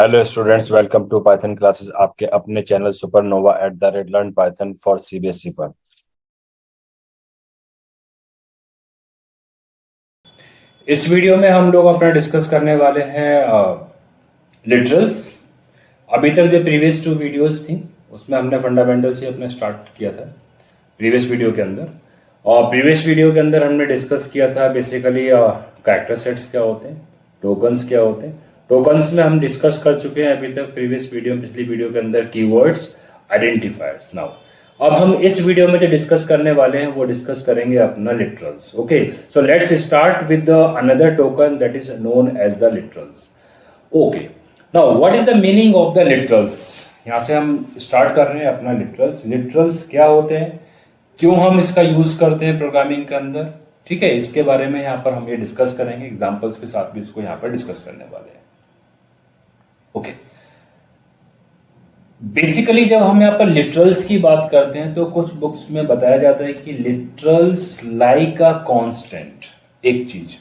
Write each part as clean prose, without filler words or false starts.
Hello students, welcome to Python classes, आपके अपने channel supernova @learn Python for CBSE पर। इस वीडियो में हम लोग अपना डिस्कस करने वाले हैं लिटरल्स। अभी तक जो प्रीवियस 2 वीडियोस थी उसमें हमने फंडामेंटल से अपने स्टार्ट किया था प्रीवियस वीडियो के अंदर। और प्रीवियस वीडियो के अंदर हमने डिस्कस किया था बेसिकली कैरेक्टर सेट्स क्या होते हैं, टोकन्स क्या होते हैं। टोकन्स में हम डिस्कस कर चुके हैं अभी तक प्रीवियस वीडियो पिछली वीडियो के अंदर कीवर्ड्स, आइडेंटिफायर्स। नाउ अब हम इस वीडियो में जो डिस्कस करने वाले हैं वो डिस्कस करेंगे अपना literals. Okay, so let's start with another token that is known as the literals. Okay, now what is the meaning of the literals. यहां से हम स्टार्ट कर रहे हैं अपना लिटरल्स। लिटरल्स क्या होते हैं, क्यों हम इसका यूज करते हैं प्रोग्रामिंग के अंदर, ठीक है, इसके बारे में यहां पर हम ये डिस्कस करेंगे। एग्जांपल्स के साथ भी इसको यहां पर डिस्कस करने वाले हैं। ओके, बेसिकली जब हम यहां पर लिटरल्स की बात करते हैं तो कुछ बुक्स में बताया जाता है कि लिटरल्स लाइक अ कांस्टेंट, एक चीज।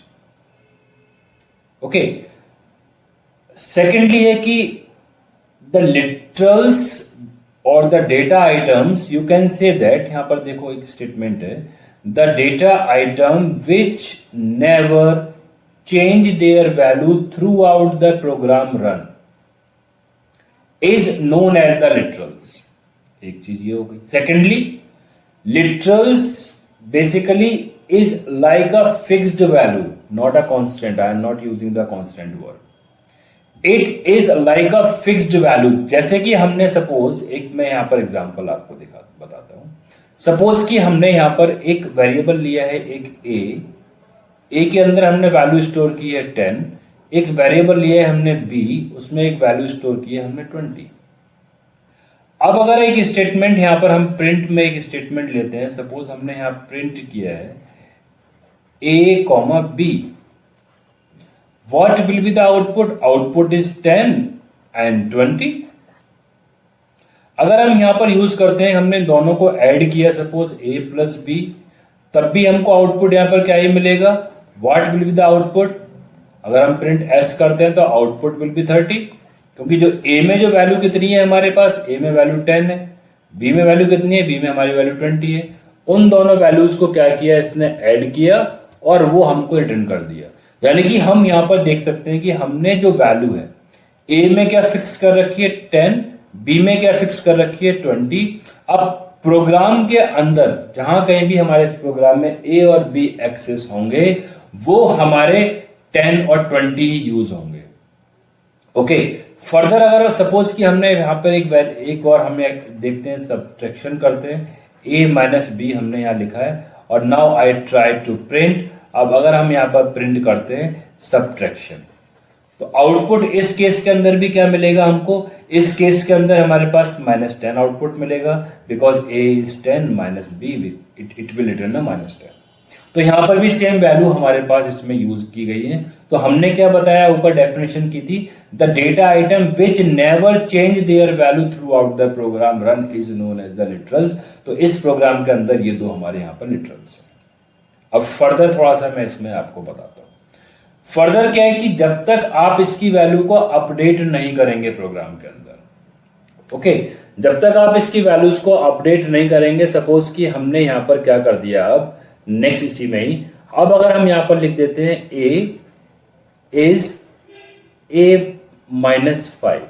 ओके, सेकेंडली है कि द लिटरल्स और the data items, you can say that, यहां पर देखो एक स्टेटमेंट है, the data item which never change their value through the program run is known as the literals. एक चीज ये हो गई। Secondly, literals basically is like a fixed value, not a constant. I am not using the constant word. It is like a fixed value. जैसे कि हमने suppose एक, मैं यहां पर एग्जांपल आपको बताता हूं। सपोज कि हमने यहां पर एक वेरिएबल लिया है, एक ए के अंदर हमने वैल्यू स्टोर की है 10। एक वेरिएबल लिया है हमने बी, उसमें एक वैल्यू स्टोर की है हमने 20। अब अगर एक स्टेटमेंट यहां पर हम प्रिंट में एक स्टेटमेंट लेते हैं, सपोज हमने यहां प्रिंट किया है A comma B, what will be the output? Output is 10 and 20। अगर हम यहां पर यूज करते हैं, हमने दोनों को ऐड किया सपोज a प्लस बी, तब भी हमको आउटपुट यहां पर क्या ही मिलेगा, what will be the output? अगर हम प्रिंट s करते हैं तो आउटपुट विल बी 30, क्योंकि जो a में जो वैल्यू कितनी है हमारे पास, a में वैल्यू 10 है, b में वैल्यू कितनी है, b में हमारी वैल्यू 20 है। उन दोनों वैल्यूज को क्या किया, इसने ऐड किया और वो हमको रिटर्न कर दिया। यानी कि हम यहां पर देख सकते हैं कि हमने जो वैल्यू है ए में क्या फिक्स कर रखी है 10, बी में क्या फिक्स कर रखी है 20। अब प्रोग्राम के अंदर जहां कहीं भी हमारे इस प्रोग्राम में ए और बी एक्सेस होंगे, वो हमारे 10 और 20 ही यूज होंगे। ओके, फर्दर अगर सपोज कि हमने यहां पर एक और हमें देखते हैं, सब्ट्रैक्शन करते हैं, ए माइनस बी हमने यहां लिखा है, और now I try to print. अब अगर हम यहां पर प्रिंट करते हैं सब्ट्रैक्शन, तो आउटपुट इस केस के अंदर भी क्या मिलेगा हमको, इस केस के अंदर हमारे पास -10 आउटपुट मिलेगा, because a is 10 minus b, it will return -10। तो यहां पर भी सेम वैल्यू हमारे पास इसमें यूज की गई है। तो हमने क्या बताया, ऊपर डेफिनेशन की थी, the data item which never change their value through the program run is known as the literals. तो इस प्रोग्राम के अंदर ये दो हमारे यहां पर लिटरल्स है। अब फर्दर थोड़ा सा मैं इसमें आपको बताता हूं। फर्दर क्या है कि जब तक आप इसकी वैल्यू को अपडेट नहीं करेंगे प्रोग्राम के अंदर, ओके, जब तक आप इसकी वैल्यूज को अपडेट नहीं करेंगे, सपोज कि हमने यहां पर क्या कर दिया, अब नेक्स्ट इसी में ही, अब अगर हम यहां पर लिख देते हैं ए इज ए -5,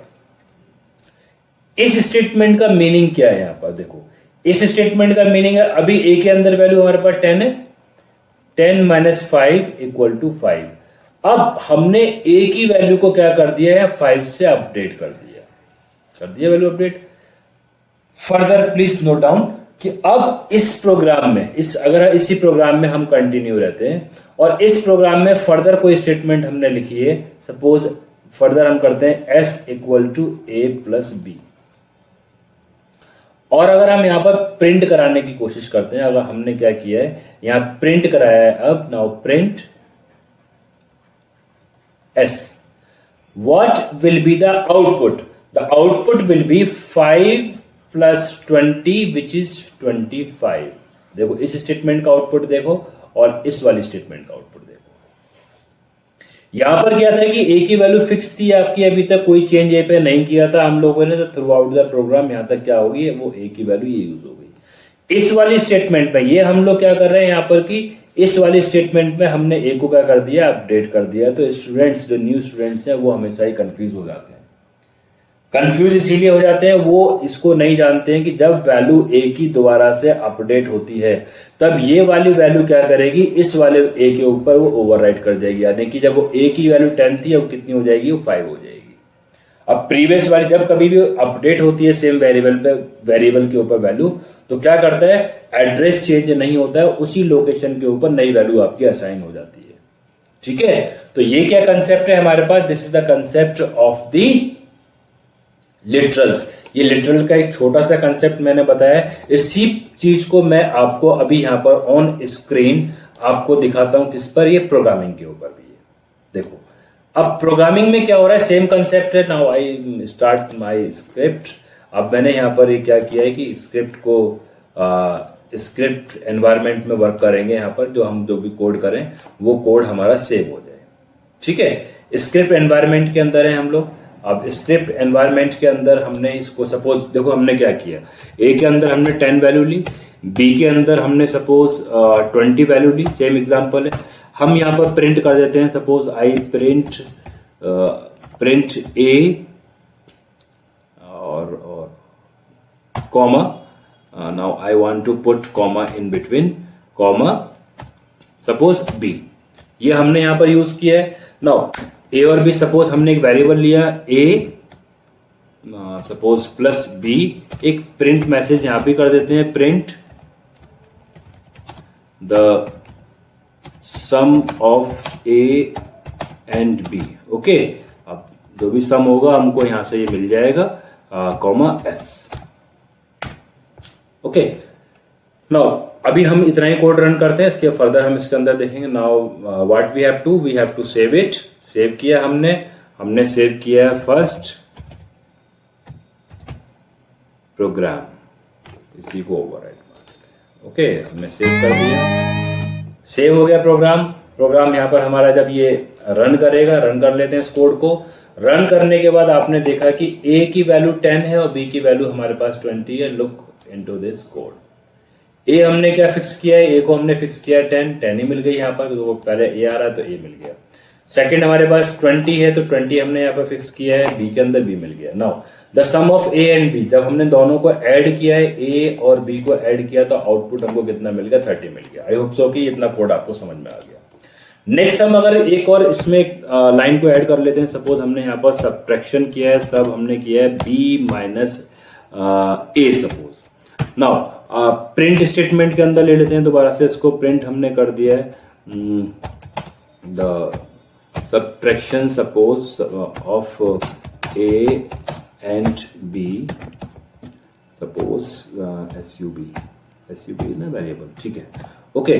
इस स्टेटमेंट का मीनिंग क्या है, यहां पर देखो, इस स्टेटमेंट का मीनिंग है, अभी ए के अंदर वैल्यू हमारे पास 10 है, 10 माइनस 5 इक्वल टू 5। अब हमने ए की वैल्यू को क्या कर दिया है, 5 से अपडेट कर दिया value update. Further please note down कि अब इस प्रोग्राम में, अगर इसी प्रोग्राम में हम कंटिन्यू रहते हैं और इस प्रोग्राम में फर्दर कोई स्टेटमेंट हमने लिखी है, सपोज फर्दर हम करते हैं s equal to a plus b, और अगर हम यहां पर प्रिंट कराने की कोशिश करते हैं, अगर हमने क्या किया है, यहां प्रिंट कराया है, अब now print s, what will be the output? The output will be 5 plus 20 which is 25। देखो इस स्टेटमेंट का आउटपुट देखो और इस वाली स्टेटमेंट का आउटपुट देखो। यहां पर क्या था कि ए की वैल्यू फिक्स थी आपकी, अभी तक कोई चेंज ए पे नहीं किया था हम लोगों ने, तो थ्रू आउट द प्रोग्राम यहां तक क्या होगी, वो ए की वैल्यू ये यूज हो गई। इस वाली स्टेटमेंट में ये हम लोग क्या कर रहे हैं यहां पर कि इस वाली स्टेटमेंट में हमने ए को क्या कर दिया, अपडेट कर दिया। तो स्टूडेंट्स, जो न्यू स्टूडेंट्स हैं वो हमेशा ही कंफ्यूज हो जाते हैं। कंफ्यूज इसीलिए हो जाते हैं, वो इसको नहीं जानते हैं कि जब वैल्यू ए की दोबारा से अपडेट होती है तब ये वाली वैल्यू क्या करेगी, इस वाले ए के ऊपर वो ओवरराइट कर जाएगी। यानी कि जब वो ए की वैल्यू 10 थी, अब कितनी हो जाएगी, वो 5 हो जाएगी। अब प्रीवियस वाली जब कभी भी अपडेट होती है सेम वेरिएबल पे, वेरिएबल के ऊपर वैल्यू, तो क्या करता है, एड्रेस चेंज नहीं होता है, उसी लोकेशन के ऊपर नई वैल्यू आपकी असाइन हो जाती है। ठीक है, तो ये क्या कंसेप्ट है हमारे पास, this is the concept of the literals. ये लिटरल का एक छोटा सा कंसेप्ट मैंने बताया। इसी चीज को मैं आपको अभी यहां पर ऑन स्क्रीन आपको दिखाता हूं, किस पर, ये प्रोग्रामिंग के ऊपर भी है। देखो अब प्रोग्रामिंग में क्या हो रहा है, सेम कंसेप्ट है। Now I start my script. अब मैंने यहां पर ये क्या किया है कि स्क्रिप्ट को स्क्रिप्ट एनवायरनमेंट में वर्क करेंगे। यहां पर जो हम जो भी कोड करें वो कोड हमारा सेव हो जाए। ठीक है, स्क्रिप्ट एनवायरनमेंट के अंदर है हम लोग। अब स्क्रिप्ट एनवायरनमेंट के अंदर हमने इसको सपोज, देखो हमने क्या किया, ए के अंदर हमने 10 वैल्यू ली, बी के अंदर हमने सपोज 20 वैल्यू ली। सेम एग्जांपल है, हम यहां पर प्रिंट कर देते हैं, सपोज आई प्रिंट ए और comma, now I want to put comma in between comma, suppose b. ये हमने यहां पर यूज किया है। नाउ ए और बी, सपोज हमने एक वेरिएबल लिया ए सपोज प्लस बी, एक प्रिंट मैसेज यहां भी कर देते हैं, print the sum of a and b. Okay, अब जो भी सम होगा हमको यहां से ये मिल जाएगा, कॉमा एस। ओके, नाउ अभी हम इतना ही कोड रन करते हैं, इसके फर्दर हम इसके अंदर देखेंगे। Now what we have to save it. Save किया हमने सेव किया है फर्स्ट प्रोग्राम, इसी को ओवरराइट। ओके, हमने सेव कर दिया, सेव हो गया प्रोग्राम यहां पर हमारा जब ये रन करेगा, रन कर लेते हैं इस कोड को। रन करने के बाद आपने देखा कि ए की वैल्यू 10 है और बी की वैल्यू हमारे पास 20 है। Look into this code. A हमने क्या फिक्स किया है, ए को हमने फिक्स किया है 10 ही मिल गई यहाँ पर, तो पहले ए आ रहा है तो ए मिल गया। सेकंड हमारे पास 20 है तो 20 हमने यहाँ पर फिक्स किया है, बी के अंदर बी मिल गया। Now the sum of a and b, जब हमने दोनों को ऐड किया है, ए और बी को ऐड किया तो आउटपुट हमको कितना मिल गया, 30 मिल गया। आई होप सो कि इतना कोड आपको समझ में आ गया। नेक्स्ट हम अगर एक और इसमें लाइन को ऐड कर लेते हैं, सपोज हमने यहाँ पर सब्ट्रैक्शन किया है, सब हमने किया है B minus A suppose. Now print statement के अंदर ले लेते हैं दोबारा से इसको, प्रिंट हमने कर दिया है the subtraction suppose of a and b, suppose SUB is an variable. ठीक है, okay.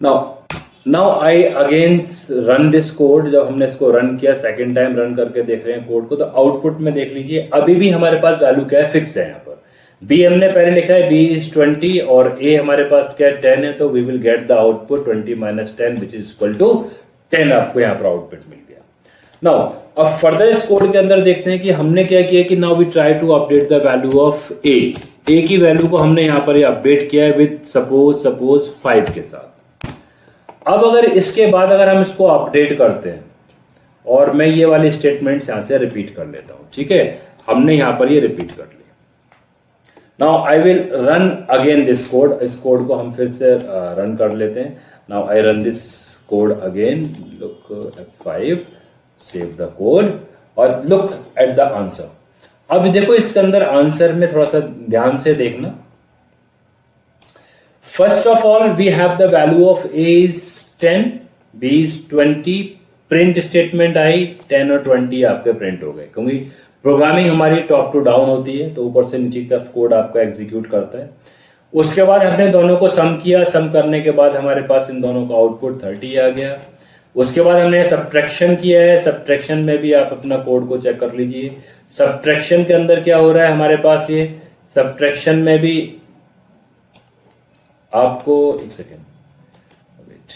Now I again run this code. जब हमने इसको रन किया, सेकेंड टाइम रन करके देख रहे हैं कोड को, तो आउटपुट में देख लीजिए अभी भी हमारे पास वैल्यू क्या है, फिक्स है। यहाँ पर बी हमने पहले लिखा है, बी इज 20 और ए हमारे पास क्या है, 10 है, तो we will get the output 20 minus 10 which is equal to 10। आपको यहाँ पर आउटपुट मिल गया। नाउ अब फर्दर इस कोड के अंदर देखते हैं कि हमने क्या किया कि now we try to update the value of A की वैल्यू को हमने यहाँ पर अपडेट किया है विद सपोज 5 के साथ। अब अगर इसके बाद अगर हम इसको अपडेट करते हैं और मैं ये वाली स्टेटमेंट यहां से रिपीट कर लेता हूं, ठीक है, हमने यहां पर ये रिपीट कर लिया। Now I will run again this code. इस कोड को हम फिर से रन कर लेते हैं। Now I run this code again, look F5, save the code और लुक एट द आंसर। अब देखो इसके अंदर आंसर में थोड़ा सा ध्यान से देखना। First of all, we have the value of A is 10, B is 20, print statement आई 10 और 20 आपके प्रिंट हो गए, क्योंकि प्रोग्रामिंग हमारी टॉप टू डाउन होती है, तो ऊपर से नीचे की तरफ कोड आपका एग्जीक्यूट करता है। उसके बाद हमने दोनों को सम किया, सम करने के बाद हमारे पास इन दोनों का आउटपुट 30 आ गया। उसके बाद हमने सब्ट्रैक्शन किया है, सब्ट्रैक्शन में भी आप अपना कोड को चेक कर लीजिए। सब्ट्रैक्शन के अंदर क्या हो रहा है हमारे पास, ये सब्ट्रैक्शन में भी आपको एक सेकेंड वेट,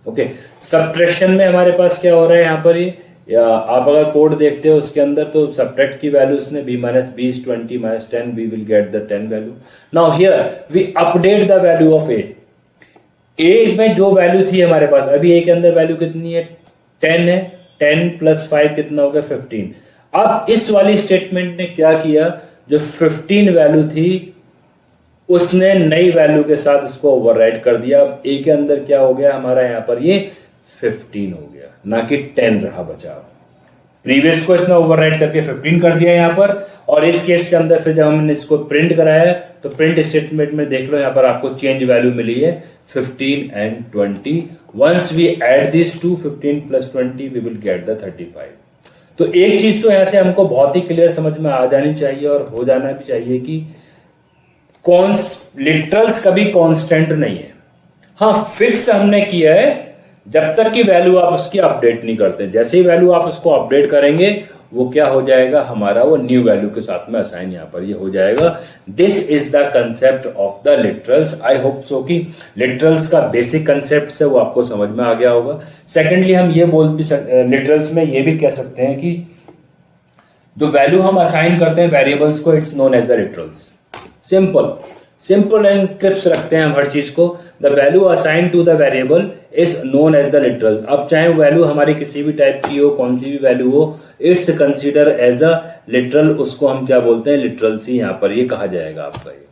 ओके, सब्ट्रैक्शन में हमारे पास क्या हो रहा है यहाँ पर, ये या आप अगर कोड देखते हो उसके अंदर, तो सब्ट्रैक्ट की वैल्यूज ने b minus B is 20 minus 10, we will get the 10 value. Now here we update the value of A में जो वैल्यू थी हमारे पास, अभी ए के अंदर वैल्यू कितनी है, 10 है. 10 प्लस 5 कितना हो गया, 15. अब इस वाली स्टेटमेंट ने क्या किया, जो 15 वैल्यू थी उसने नई वैल्यू के साथ इसको ओवरराइड कर दिया. अब ए के अंदर क्या हो गया हमारा, यहाँ पर ये 15 हो गया, ना कि 10 रहा बचा. प्रीवियस को इसने ओवरराइड करके 15 कर दिया यहाँ पर. और इस केस के अंदर फिर जब हमने इसको प्रिंट कराया, तो प्रिंट स्टेटमेंट में देख लो यहाँ पर आपको चेंज वैल्यू मिली है 15 and 20. Once we add this to 15 plus 20 we will get the 35. तो एक चीज तो यहाँ से हमको बहुत ही क्लियर समझ में आ जानी चाहिए और हो जाना भी चाहिए कि लिटरल्स कभी कांस्टेंट नहीं है. हाँ, फिक्स हमने किया है जब तक कि वैल्यू आप उसकी अपडेट नहीं करते. जैसे ही वैल्यू आप उसको अपडेट करेंगे, वो क्या हो जाएगा हमारा, वो न्यू वैल्यू के साथ में असाइन यहां पर ये हो जाएगा. This is the concept of the literals. I hope so कि लिटरल्स का बेसिक कंसेप्ट है वो आपको समझ में आ गया होगा. सेकेंडली हम ये बोल भी लिटरल्स में ये भी कह सकते हैं कि जो वैल्यू हम असाइन करते हैं वेरिएबल्स को, it's known as the literals. Simple and crisp रखते हैं हम हर चीज को. The value assign to the variable is known as the literal. अब चाहे वैल्यू हमारी किसी भी टाइप की हो, कौन सी भी वैल्यू हो, it's consider as a literal. उसको हम क्या बोलते हैं, लिटरल सी यहां पर ये कहा जाएगा आपका ये.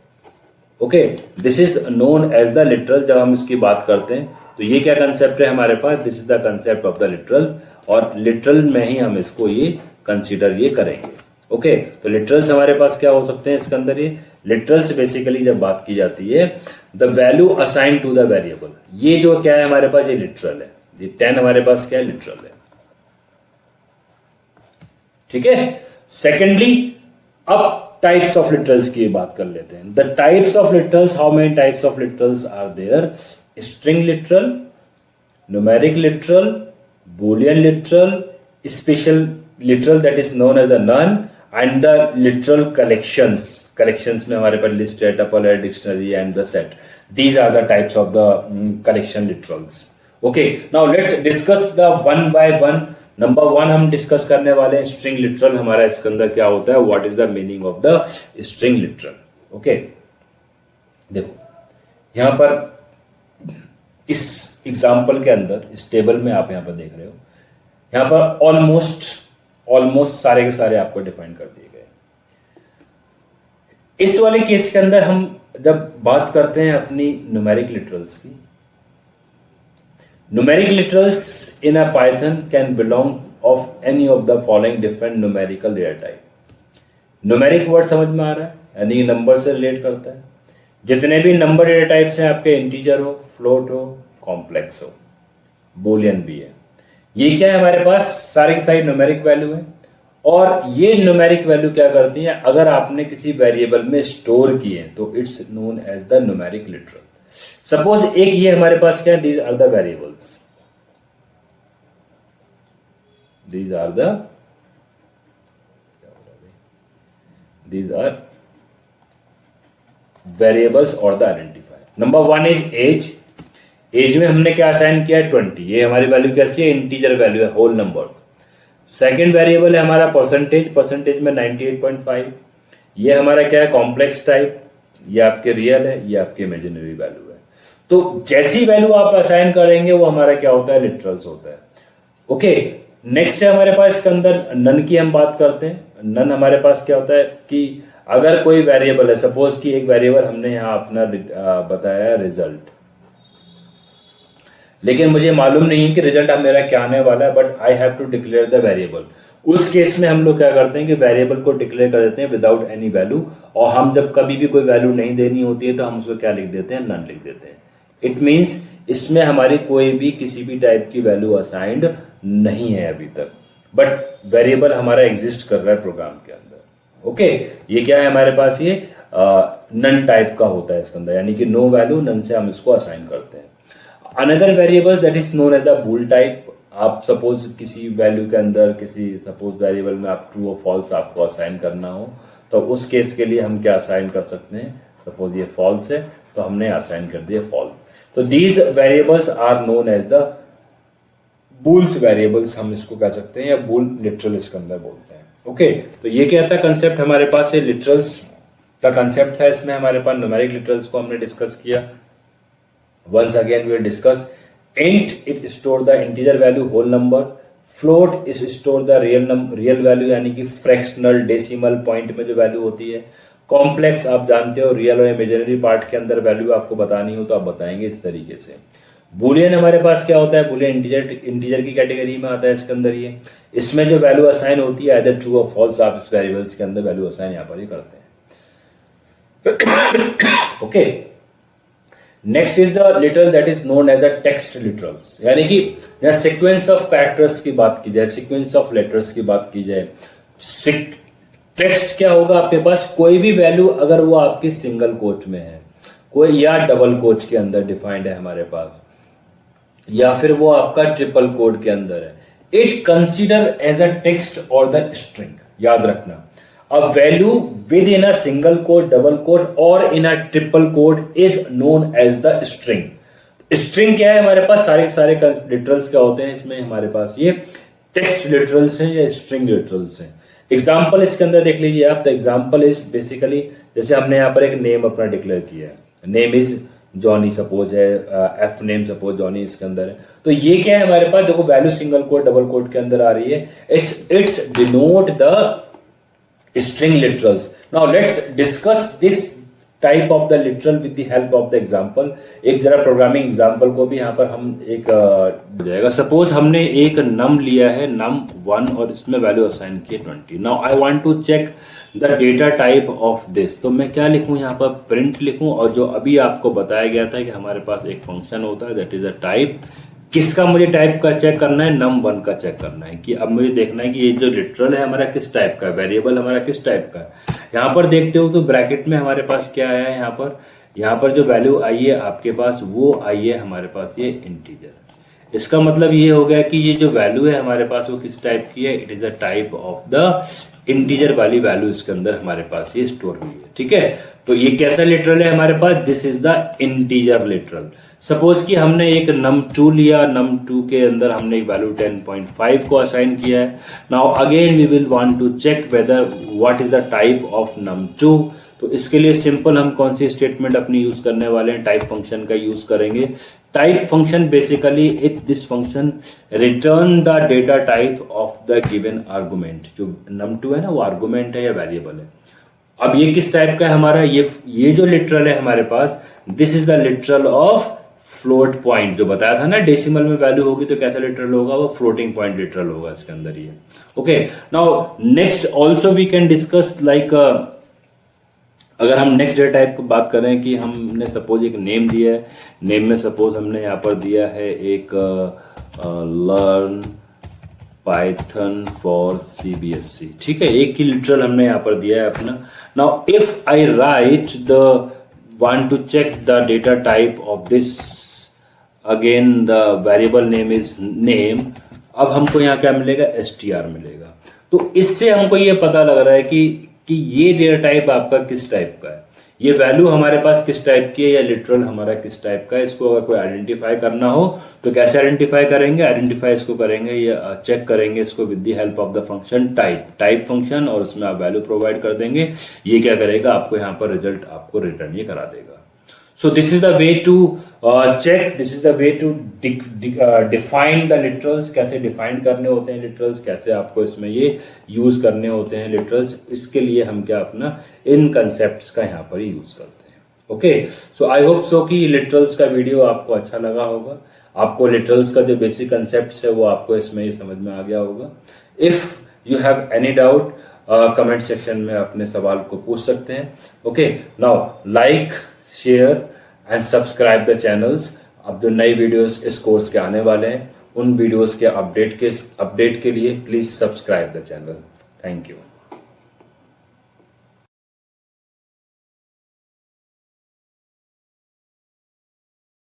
Okay, this is known as the literal. जब हम इसकी बात करते हैं तो ये क्या कंसेप्ट है हमारे पास, this is the concept of the literal. और लिटरल में ही हम इसको ये कंसीडर ये करेंगे. ओके, तो लिटरल्स हमारे पास क्या हो सकते हैं इसके अंदर, ये लिटरल्स बेसिकली जब बात की जाती है, the value assign to the variable, ये जो क्या है हमारे पास, ये लिटरल है. ये 10 हमारे पास क्या है, लिटरल है. ठीक है. सेकेंडली अब टाइप्स ऑफ लिटरल्स की बात कर लेते हैं. The types of literals, how many types of literals are there, string literal, numeric literal, Boolean literal, special literal that is known as a none, and the literal collections में हमारे पास list है, tuple है, dictionary and the set. These are the types of the collection literals. Okay, now let's discuss the one by one. Number 1 हम discuss करने वाले हैं string literal. हमारा इसके अंदर क्या होता है, what is the meaning of the string literal. Okay, देखो यहां पर इस एग्जांपल के अंदर, इस टेबल में आप यहां पर देख रहे हो, यहां पर ऑलमोस्ट सारे के सारे आपको डिफाइन कर दिए गए. इस वाले केस के अंदर हम जब बात करते हैं अपनी न्यूमेरिक लिटरल्स की, numeric literals in a Python can belong of any of the following different numerical data type. Numeric word समझ में आ रहा है, यानी नंबर से रिलेट करता है. जितने भी नंबर डेटा टाइप्स हैं आपके, इंटीजर हो, फ्लोट हो, कॉम्प्लेक्स हो, बूलियन भी है, ये क्या है हमारे पास, सारे की सारी न्यूमेरिक वैल्यू है. और ये न्यूमेरिक वैल्यू क्या करती है, अगर आपने किसी वेरिएबल में स्टोर किए तो it's known as the numeric literal. Suppose एक ये हमारे पास क्या है, these are the variables, these are variables or the identifier. Number 1 is age. As में हमने क्या असाइन किया है, 20. ये हमारी वैल्यू कैसी है, इंटीजर वैल्यू है, होल नंबर्स. सेकंड वेरिएबल है हमारा परसेंटेज में 98.5. ये हमारा क्या है, कॉम्प्लेक्स टाइप. ये आपके रियल है, ये आपके इमेजिनरी वैल्यू है. तो जैसी वैल्यू आप असाइन करेंगे वो हमारा क्या होता है, लिटरल्स होता है. ओके, नेक्स्ट है हमारे पास इसके अंदर नन की हम बात करते हैं. नन हमारे पास क्या होता है कि अगर कोई वेरिएबल है, सपोज कि एक वेरिएबल हमने यहां अपना बताया रिजल्ट, लेकिन मुझे मालूम नहीं है कि रिजल्ट अब मेरा क्या आने वाला है, but I have to declare the variable. उस केस में हम लोग क्या करते हैं कि वेरिएबल को डिक्लेयर कर देते हैं विदाउट एनी वैल्यू. और हम जब कभी भी कोई वैल्यू नहीं देनी होती है तो हम उसको क्या लिख देते हैं, नन लिख देते हैं. इट मीन्स इसमें हमारी कोई भी किसी भी टाइप की वैल्यू असाइंड नहीं है अभी तक, बट वेरिएबल हमारा एग्जिस्ट कर रहा है प्रोग्राम के अंदर. ओके, ये क्या है हमारे पास, ये नन टाइप का होता है इसके अंदर, यानी कि नो वैल्यू, नन से हम इसको असाइन करते हैं. Another variable that is known as the bool type. आप सपोज किसी वैल्यू के अंदर, किसी सपोज वेरिएबल में आप ट्रू और फॉल्स आपको असाइन करना हो, तो उस केस के लिए हम क्या असाइन कर सकते हैं, सपोज ये फॉल्स है तो हमने असाइन कर दिया फॉल्स. तो these variables are known as the bools variables हम इसको कह सकते हैं, या बूल लिटरल इसके अंदर बोलते हैं। ओके, तो ये क्या था कंसेप्ट हमारे पास है, लिटरल्स का कंसेप्ट था। इसमें हमारे पास न्यूमेरिक लिटरल्स को हमने डिस्कस किया। Once again we discuss int it store the integer value whole number, float is store the real value यानी कि फ्रैक्शनल डेसिमल पॉइंट में जो वैल्यू होती है। कॉम्प्लेक्स आप जानते हो, रियल और इमेजिनरी पार्ट के अंदर वैल्यू आपको बतानी हो तो आप बताएंगे इस तरीके से। बुलियन हमारे पास क्या होता है, बुलियन इंटीजर की कैटेगरी में आता है इसके अंदर। ये इसमें जो वैल्यू असाइन होती है आइदर ट्रू और फॉल्स, आप इस वेरिएबल्स के अंदर वैल्यू असाइन यहाँ पर ही करते हैं। Okay, next is the literal that is known as the text literals, यानी कि यहाँ सीक्वेंस ऑफ कैरेक्टर्स की बात की जाए, सीक्वेंस ऑफ लेटर्स की बात की जाए। टेक्स्ट क्या होगा आपके पास, कोई भी वैल्यू अगर वो आपकी सिंगल कोट में है, कोई या डबल कोट के अंदर डिफाइंड है हमारे पास, या फिर वो आपका ट्रिपल कोड के अंदर है, it consider as a text और द स्ट्रिंग। याद रखना, a value within a single quote, double quote or in a triple quote is known as the string। string क्या है हमारे पास, सारे लिटरल्स क्या होते हैं इसमें हमारे पास, ये टेक्स्ट लिटरल्स हैं या स्ट्रिंग लिटरल्स हैं। एग्जाम्पल इसके अंदर देख लीजिए आप। द एग्जाम्पल इज बेसिकली, जैसे हमने यहाँ पर एक नेम अपना डिक्लेयर किया है, नेम इज जॉनी सपोज है, एफ नेम सपोज जॉनी इसके अंदर है, तो ये क्या है हमारे पास, देखो value single quote double quote के अंदर आ रही है, it's denote the string literals। Now let's discuss this type of the literal with the help of the example। एक जरा प्रोग्रामिंग एग्जाम्पल को भी यहाँ पर हम एक जाएगा। सपोज हमने एक नम लिया है, num 1, और इसमें वैल्यू असाइन की 20। Now I want to check the data type of this, तो मैं क्या लिखूं यहाँ पर, प्रिंट लिखूं। और जो अभी आपको बताया गया था कि हमारे पास एक फंक्शन होता है दैट इज अ टाइप, किसका मुझे टाइप का चेक करना है, num 1 का चेक करना है, कि अब मुझे देखना है कि ये जो लिटरल है हमारा किस टाइप का है, वेरिएबल हमारा किस टाइप का है। यहाँ पर देखते हो तो ब्रैकेट में हमारे पास क्या है, यहाँ पर जो वैल्यू आई है आपके पास वो आई है हमारे पास ये इंटीजर। इसका मतलब ये हो गया कि ये जो वैल्यू है हमारे पास वो किस टाइप की है, it is a type of the integer वाली वैल्यू इसके अंदर हमारे पास ये स्टोर हुई है। ठीक है, तो ये कैसा लिटरल है हमारे पास, this is the integer literal. Suppose कि हमने एक num 2 लिया, num 2 के अंदर हमने एक वैल्यू 10.5 को असाइन किया है। Now again we will want to check whether what is the type of num 2। तो इसके लिए सिंपल हम कौन सी स्टेटमेंट अपनी यूज करने वाले हैं, टाइप फंक्शन का यूज करेंगे। Type function basically it this function return the data type of the given argument. जो num 2 है ना वो आर्गुमेंट है या वेरिएबल है। अब ये किस टाइप का है हमारा, ये जो लिटरल है हमारे पास, this is the literal of float point. जो बताया था ना डेसिमल में वैल्यू होगी तो कैसा लिटरल होगा, वो फ्लोटिंग पॉइंट लिटरल होगा इसके अंदर ये। Okay, now next also we can discuss like, अगर हम नेक्स्ट डेटा टाइप की बात करें कि हमने सपोज एक नेम दिया है, नेम में सपोज हमने यहाँ पर दिया है एक लर्न पाइथन फॉर CBSE। ठीक है, एक ही लिटरल हमने यहाँ पर दिया है अपना। Now if I right the want to check the data type of this, again the variable name is name। अब हमको यहाँ क्या मिलेगा, str मिलेगा। तो इससे हमको ये पता लग रहा है कि ये डेटा टाइप आपका किस टाइप का है, ये वैल्यू हमारे पास किस टाइप की है, या लिटरल हमारा किस टाइप का है। इसको अगर कोई आइडेंटिफाई करना हो तो कैसे आइडेंटिफाई करेंगे, आइडेंटिफाई इसको करेंगे या चेक करेंगे इसको with the help of the function type function, और उसमें आप वैल्यू प्रोवाइड कर देंगे। ये क्या करेगा, आपको यहाँ पर रिजल्ट आपको रिटर्न ये करा देगा। So this is the way to check, this is the way to define the literals। कैसे डिफाइन करने होते हैं लिटरल्स, कैसे आपको इसमें ये यूज करने होते हैं लिटरल्स, इसके लिए हम क्या अपना इन कंसेप्ट का यहाँ पर यूज करते हैं। Okay, so I hope so कि लिटरल्स का वीडियो आपको अच्छा लगा होगा, आपको लिटरल्स का जो बेसिक कंसेप्ट है वो आपको इसमें ये समझ में आ गया होगा। If you have any doubt comment section में अपने सवाल को पूछ सकते हैं। Okay, now like, share and subscribe the channels. अब जो नई वीडियोस इस कोर्स के आने वाले हैं उन वीडियोस के अपडेट के लिए please subscribe the channel. Thank you.